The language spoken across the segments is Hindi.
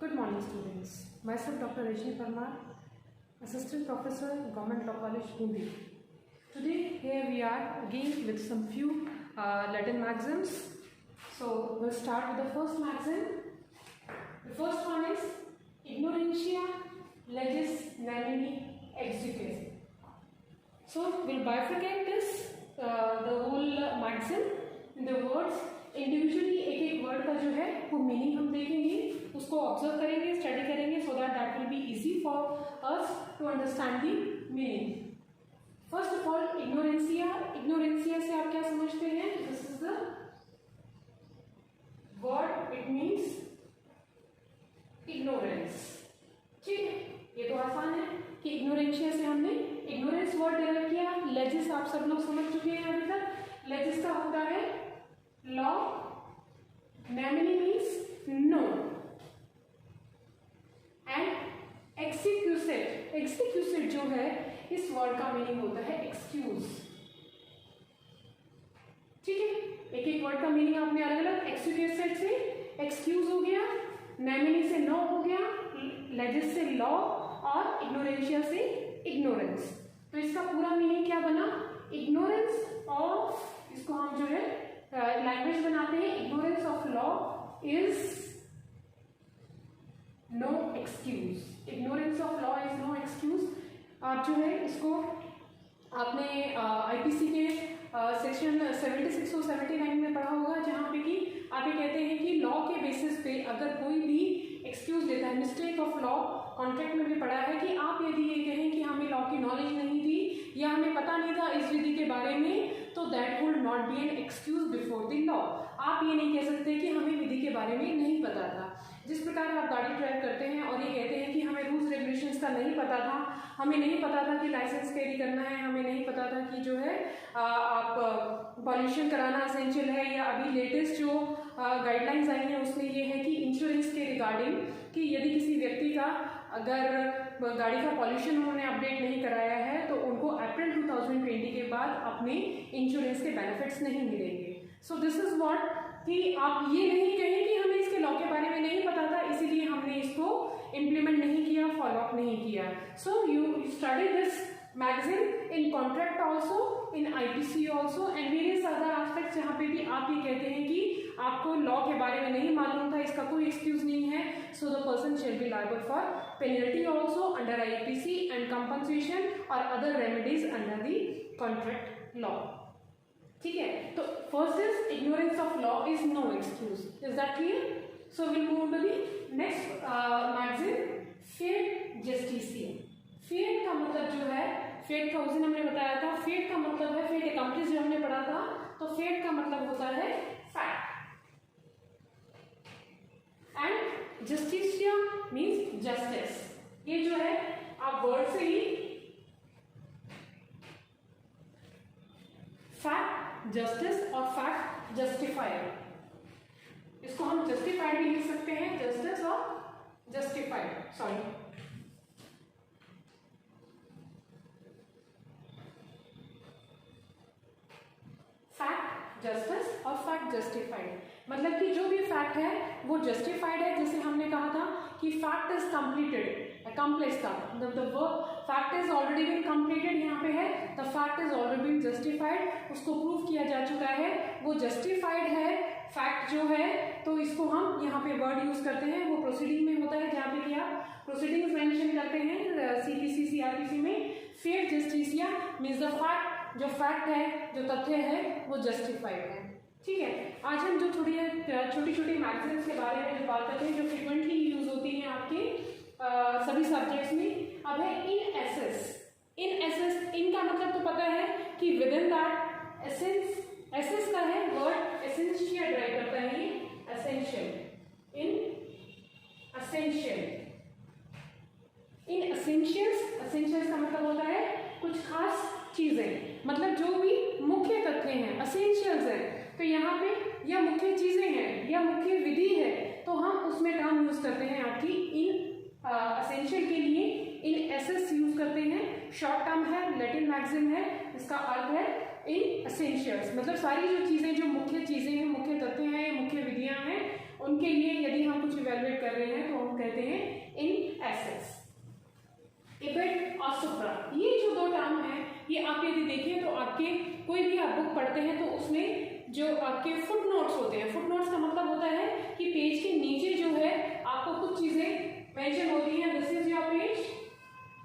Good morning, students. Myself, Dr. Rajni Parmar, Assistant Professor, Government Law College, Hindi. Today, here we are again with some few Latin maxims. So, we'll start with the first maxim. The first one is ignorantia legis nemini exequis. So, we'll bifurcate this, the whole maxim in the words. Individually एक एक वर्ड का जो है वो मीनिंग हम देखेंगे, उसको ऑब्जर्व करेंगे, स्टडी करेंगे, so that will be easy for us to understand the meaning. First of all ignorantia. Ignorantia से आप क्या समझते हैं? This is the word, it means ignorance. ठीक है, ये तो आसान है कि इग्नोरेंसिया से हमने इग्नोरेंस वर्ड डेराइव किया. लेजिस आप सब लोग समझ चुके हैं अभी तक. लेजिस का होता है लॉ, नेमिनी मीन्स नो, एंड एक्सिक्यूसेट. एक्सिक्यूसेट जो है इस वर्ड का मीनिंग होता है एक्सक्यूज. ठीक है, एक एक वर्ड का मीनिंग आपने अलग अलग. एक्सिक्यूसेट से एक्सक्यूज हो गया, नेमिनी से नो हो गया, लेजिस से लॉ और इग्नोरेंशिया से इग्नोरेंस. तो इसका पूरा मीनिंग क्या बना? इग्नोरेंस ऑफ, इसको हम जो है लैंग्वेज बनाते हैं, ignorance of law is no excuse. Ignorance of law is no excuse. आप जो है इसको आपने आईपीसी के सेक्शन 76 और 79 में पढ़ा होगा, जहाँ पे कि आप ये कहते हैं कि लॉ के बेसिस पे अगर कोई भी एक्सक्यूज देता है, मिस्टेक ऑफ लॉ, कॉन्ट्रैक्ट में भी पढ़ा है कि आप यदि ये कहें कि हमें लॉ की नॉलेज नहीं थी या हमें पता नहीं था इस विधि के बारे में, तो that would not be an excuse before the law. आप ये नहीं कह सकते कि हमें विधि के बारे में नहीं पता था. जिस प्रकार आप गाड़ी ड्राइव करते हैं और ये कहते हैं कि हमें रूल्स रेगुलेशंस का नहीं पता था, हमें नहीं पता था कि लाइसेंस कैरी करना है, हमें नहीं पता था कि जो है आप पॉल्यूशन कराना असेंशियल है, या अभी लेटेस्ट जो गाइडलाइंस आई हैं उसमें ये है कि इंश्योरेंस के रिगार्डिंग कि यदि किसी व्यक्ति का अगर गाड़ी का पॉल्यूशन उन्होंने अपडेट नहीं कराया है तो उनको अप्रैल 2020 के बाद अपने इंश्योरेंस के बेनिफिट्स नहीं मिलेंगे. सो दिस इज व्हाट, कि आप ये नहीं कहें कि हमें इसके लॉ के बारे में नहीं पता था इसीलिए हमने इसको इम्प्लीमेंट नहीं किया, फॉलो अप नहीं किया. So you study this magazine in contract also, in IPC also and various other aspects, जहाँ पे भी आप ये कहते हैं कि आपको लॉ के बारे में नहीं मालूम था, इसका कोई एक्सक्यूज नहीं है. So the person shall be liable for penalty also under IPC and compensation और other remedies under the contract law. ठीक है, तो first is ignorance of law is no excuse. Is that clear? So will move to the next maxim, fiat justitia. Fiat का मतलब जो है, फेट का उस दिन हमने बताया था, फेट का मतलब है, फेट अकम्प्लिश जो हमने पढ़ा था, तो फेट का मतलब होता है फैक्ट, एंड जस्टिसिया मीन्स जस्टिस. ये जो है आप वर्ड से ही फैक्ट जस्टिस और फैक्ट जस्टिफाइड, इसको हम जस्टिफाइड भी लिख सकते हैं, जस्टिस और जस्टिफाइड, सॉरी. फैक्ट जस्टिस और फैक्ट जस्टिफाइड मतलब कि जो भी फैक्ट है वो जस्टिफाइड है. जैसे हमने कहा था कि फैक्ट इज कंप्लीटेड, अकम्प्लिश था, fact is already been completed, यहाँ पे है the fact is already been justified, उसको प्रूव किया जा चुका है, वो जस्टिफाइड है फैक्ट जो है. तो इसको हम यहाँ पे वर्ड यूज करते हैं, वो प्रोसीडिंग में होता है, जहाँ पे कि आप प्रोसीडिंग्स मेंशन करते हैं सीपीसी सीआरपीसी में. फेट जस्टिसिया मीन्स द फैक्ट, जो फैक्ट है, जो तथ्य है, वो जस्टिफाइड है. ठीक है, आज हम जो छोटी छोटी मैगजीन्स के बारे में जो बात करते हैं, जो फ्रिक्वेंटली यूज होती हैं आपके सभी सब्जेक्ट्स में. अब है इन एसेस. इन एसेस, इन का मतलब तो पता है कि with in that essence, essence का है वर्ड एसेंशियल ड्राइव करता है, ये एसेंशियल, इन एसेंशियल, इन एसेंशियल्स. एसेंशियल्स का मतलब होता है कुछ खास चीजें, मतलब जो भी मुख्य तथ्य हैं, एसेंशियल्स हैं. तो यहाँ पे या मुख्य चीजें हैं या मुख्य विधि है, तो हम उसमें टर्म यूज करते हैं आपकी इन एसेंशियल के लिए इन एसेस यूज करते हैं. शॉर्ट टर्म है, लैटिन मैगजीन है, इसका अर्थ है इन एसेंशियल्स, मतलब सारी जो चीजें, जो मुख्य चीजें हैं, मुख्य तथ्य हैं, मुख्य विधियां हैं, उनके लिए यदि हम कुछ इवेलुएट कर रहे हैं तो हम कहते आपके कोई भी आप बुक पढ़ते हैं तो उसमें जो आपके फुट नोट्स होते हैं, फुट नोट्स का मतलब होता है कि पेज के नीचे जो है आपको कुछ चीजें मेंशन होती हैं। दिस इज योर पेज,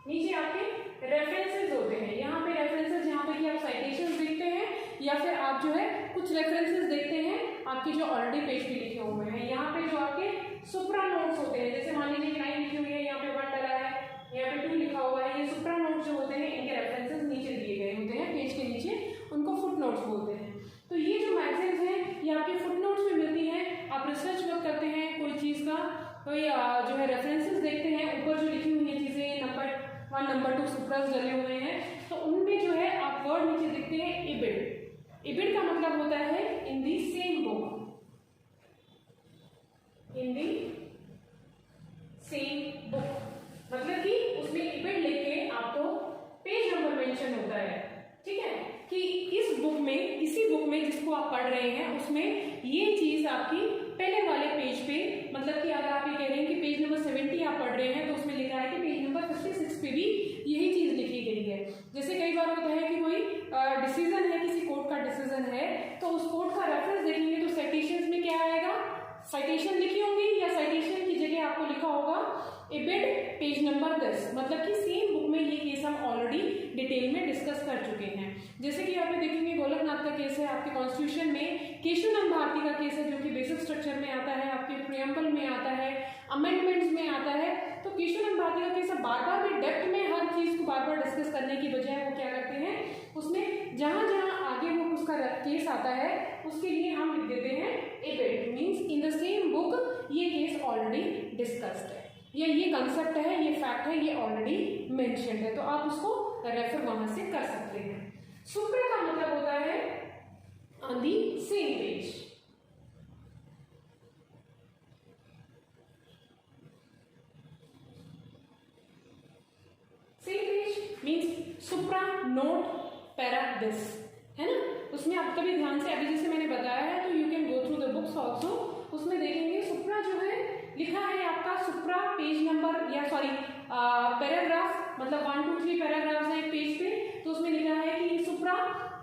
नीचे आपके रेफरेंसेस होते हैं, यहाँ पे रेफरेंसेस जहाँ पे कि आप साइटेशंस देखते हैं या फिर आप जो है कुछ रेफरेंसेस देखते हैं आपके जो ऑलरेडी पेज पे लिखे हुए हैं। यहाँ पे जो आपके सुप्रा नोट्स होते हैं, जैसे मान लीजिए 9 लिखी हुई है, यहाँ पे 1 डला है, यहाँ पे 2 लिखा हुआ है, ये सुप्रा नोट्स जो होते हैं इनके रेफरेंसेस नीचे दिए गए होते हैं पेज के नीचे, उनको फुट नोट्स बोलते हैं। तो ये जो मैगजीन्स हैं ये आपके फुट नोट्स में मिलती हैं। आप रिसर्च वर्क करते हैं कोई चीज़ का, कोई जो है रेफरेंसेस देखते हैं, ऊपर जो लिखी हुई है चीज़ें नंबर 1 नंबर 2 सुप्रास डले हुए हैं, तो उनमें जो है आप वर्ड नीचे देखते हैं इबिड। इबिड का मतलब होता है in the same book, in the same book, मतलब कि उसमें इबिड लिख के आपको पेज नंबर मेंशन होता है, ठीक है, कि इस बुक में, इसी बुक में जिसको आप पढ़ रहे हैं उसमें ये चीज आपकी पहले वाले पेज पे, मतलब कि अगर आप ये कह रहे हैं कि पेज नंबर 70 आप पढ़ रहे हैं तो उसमें लिखा है कि पेज नंबर 56 पे भी यही चीज लिखी गई है। जैसे कई बार होता है कि कोई डिसीजन है, किसी कोर्ट का डिसीजन है, तो उस कोर्ट का रेफरेंस देखेंगे तो साइटेशंस में क्या आएगा, साइटेशन लिखी होंगी या साइटेशन की जगह आपको लिखा होगा इबिड पेज नंबर 10, मतलब कि सेम बुक में ये केस हम ऑलरेडी डिटेल में डिस्कस कर चुके हैं। जैसे कि आप देखेंगे गोलकनाथ का केस है, आपके कॉन्स्टिट्यूशन में केशवनंद भारती का केस है जो कि बेसिक स्ट्रक्चर में आता है, आपके प्रियम्बल में आता है, अमेंडमेंट्स में आता है। तो केशवनंद भारती का केस बार बार में डेप्थ में हर चीज को बार बार डिस्कस करने की बजाय वो क्या करते हैं, उसमें जहां जहां आगे वो उसका केस आता है उसके लिए हम लिख देते हैं ibid, means in the same book ये केस ऑलरेडी डिस्कस्ड है, ये कंसेप्ट है, ये फैक्ट है, ये ऑलरेडी मेंशन्ड है, तो आप उसको रेफर वहां से कर सकते हैं। सुप्रा का मतलब होता है on the same page, same page means supra note para this, है ना। उसमें आप कभी ध्यान से, अभी जैसे मैंने बताया है तो you can go through the books also, उसमें देखेंगे सुप्रा जो है लिखा है आपका सुप्रा पेज नंबर या सॉरी पैराग्राफ, मतलब 1 2 3 पैराग्राफ्स हैं एक पेज पे, तो उसमें लिखा है कि सुप्रा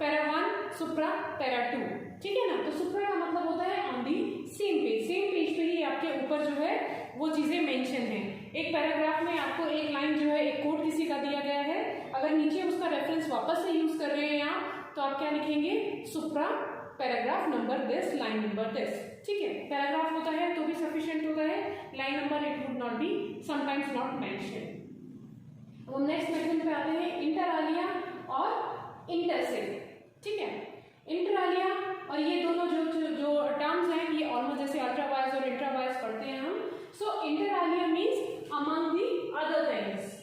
पैरा 1 सुप्रा पैरा 2, ठीक है ना। तो सुप्रा का मतलब होता है on the same page, same page पे ही आपके ऊपर जो है वो चीजें मेंशन है। एक पैराग्राफ में आपको एक लाइन जो है एक कोट किसी का दिया गया है, अगर नीचे उसका रेफरेंस वापस से यूज कर रहे हैं आप, तो आप क्या लिखेंगे, सुप्रा पैराग्राफ नंबर 10 लाइन नंबर 10, ठीक है। पैराग्राफ होता है तो भी सफिशिएंट होता है, line number it would not be sometimes not mentioned. वो नेक्स्ट मैगजीन पे आते हैं इंटर आलिया और इंटरसे, ठीक है। इंटर आलिया और ये दोनों जो टर्म्स हैं ये ऑलमोस्ट जैसे अल्ट्रा वायर्स और इंट्रा वायर्स पढ़ते हैं हम। So inter alia means among the other things,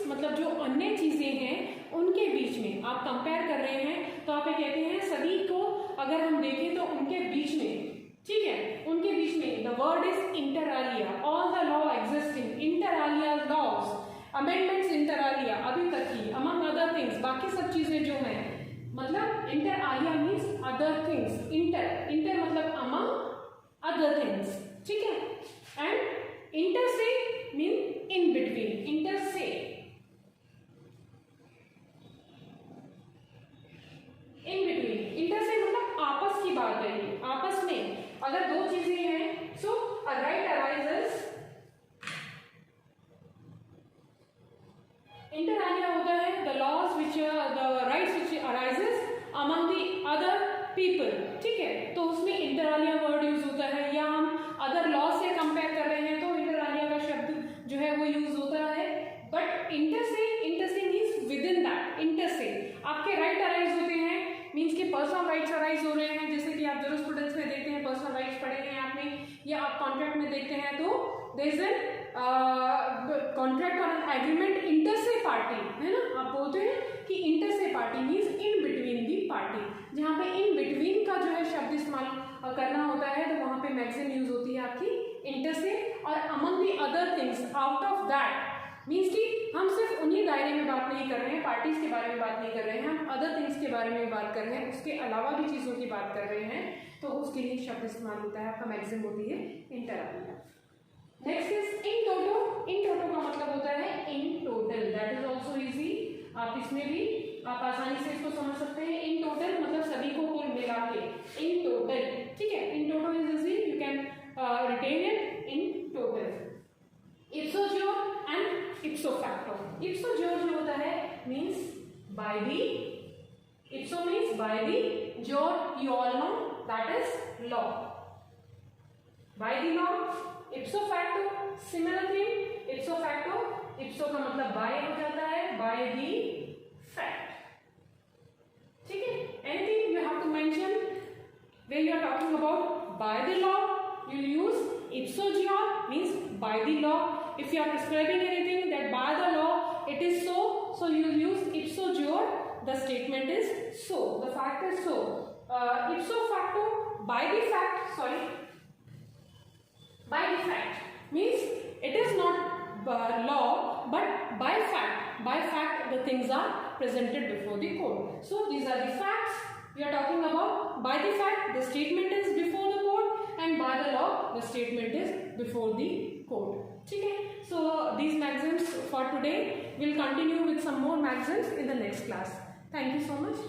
मतलब जो अन्य चीजें हैं उनके बीच में आप कंपेयर कर रहे हैं, तो आप ये कहते हैं सभी को अगर हम देखें तो उनके बीच में, ठीक है, उनके बीच में the word is inter alia, all the law existing inter alia laws amendments inter alia अभी तक की, अमंग अदर थिंग्स बाकी सब चीजें जो हैं, मतलब inter alia means other things, inter मतलब अमंग अदर थिंग्स, ठीक है। एंड इंटर से मीन इन बिटवीन, इंटर से इन बिटवीन, इंटर से मतलब आपस की बात है, आपस में अगर दो चीजें हैं, so a right arises, inter alia होता है the laws which the rights which arises among the other people, ठीक है। तो उसमें इंटर आलिया वर्ड यूज होता है, या हम अदर लॉ से कंपेयर कर रहे हैं तो इंटर आलिया का शब्द जो है वो यूज होता है। बट इंटर से means with in that, inter से आपके राइट अराइज होते हैं, मीन्स कि पर्सनल राइट्स अराइज हो रहे हैं, जैसे कि आप जूरिस्प्रूडेंस में देखते हैं पर्सनल राइट्स पढ़े हैं आपने, या आप कॉन्ट्रैक्ट में देखते हैं तो देयर इज एन कॉन्ट्रैक्ट और एन एग्रीमेंट इंटर से पार्टी, है ना। आप बोलते हैं कि इंटर से party means in between the party, जहाँ पे इन बिटवीन का जो है शब्द इस्तेमाल करना होता है तो वहाँ पे मैगजीन यूज होती है आपकी इंटर से, और among the other things out of that means कि हम सिर्फ उन्हीं दायरे में बात नहीं कर रहे हैं, पार्टीज के बारे में बात नहीं कर रहे हैं, हम अदर थिंग्स के बारे में बात कर रहे हैं, उसके अलावा भी चीज़ों की बात कर रहे हैं, तो उसके लिए शब्द इस्तेमाल होता है, आपका मैक्सिम होती है inter alia. Next is in toto. In toto का मतलब होता है in total, that is also easy. आप इसमें भी आप आसानी से इसको समझ सकते हैं। इन टोटल मतलब सभी को कुल मिला के, इन टोटल, ठीक है। In toto is easy, you can retain it in total. Ipso jure and ipso facto. Ipso jure जो होता है means by the, ipso means by the, jure you all know that is law, by the law. Ipso facto similar thing, ipso facto, ipso का मतलब बाय हो जाता है, बाय दी फैक्ट, ठीक है। Anything you have to mention where you are talking about by the law, you use ipso jure means by the law. If you are prescribing anything that by the law it is so, so you use ipso jure, the statement is so, the fact is so. Ipso facto, by the fact, sorry, by the fact means it is not law but by fact. By fact the things are presented before the court. So these are the facts we are talking about. By the fact the statement is before the court, and by the law the statement is before the court, ठीक है। So these maxims for today, we'll continue with some more maxims in the next class. Thank you so much.